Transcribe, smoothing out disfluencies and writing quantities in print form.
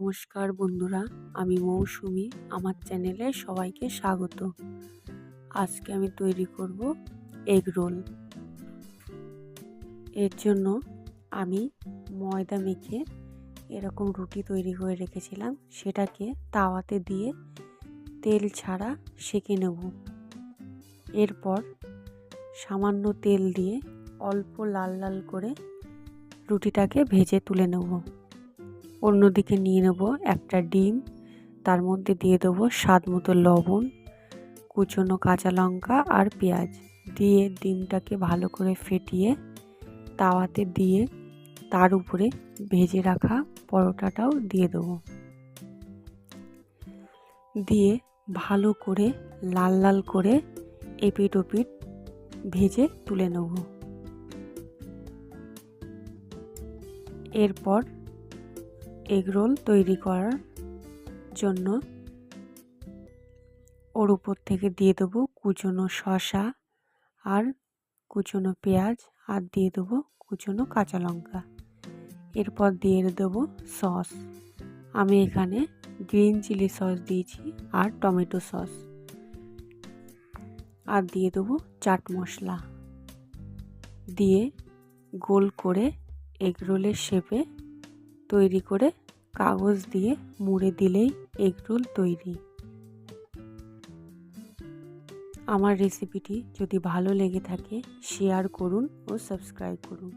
নমস্কার বন্ধুরা, আমি মৌসুমি। আমার চ্যানেলে সবাইকে স্বাগত। আজকে আমি তৈরি করব এগ রোল। এর জন্য আমি ময়দা মেখে এরকম রুটি তৈরি করে রেখেছিলাম, সেটাকে তাওয়াতে দিয়ে তেল ছাড়া সেঁকে নেব। এরপর সামান্য তেল দিয়ে অল্প লাল লাল করে রুটিটাকে ভেজে তুলে নেব। অন্যদিকে নিয়ে নেব একটা ডিম, তার মধ্যে দিয়ে দেবো স্বাদ মতো লবণ, কুচনো কাঁচা লঙ্কা আর পেঁয়াজ দিয়ে ডিমটাকে ভালো করে ফেটিয়ে তাওয়াতে দিয়ে তার উপরে ভেজে রাখা পরোটাটাও দিয়ে দেবো। দিয়ে ভালো করে লাল লাল করে এপিট ওপিট ভেজে তুলে নেব। এরপর এগরোল তৈরি করার জন্য ওর উপর থেকে দিয়ে দেবো কুচনো শসা আর কুচনো পেঁয়াজ আর দিয়ে দেবো কুচনো কাঁচা লঙ্কা। এরপর দিয়ে দেবো সস। আমি এখানে গ্রিন চিলি সস দিয়েছি আর টমেটো সস, আর দিয়ে দেবো চাট মশলা। দিয়ে গোল করে এগরোলের শেপে তৈরি করে কাগজ দিয়ে মুড়ে দিলেই এগরোল তৈরি। আমার রেসিপিটি যদি ভালো লেগে থাকে শেয়ার করুন ও সাবস্ক্রাইব করুন।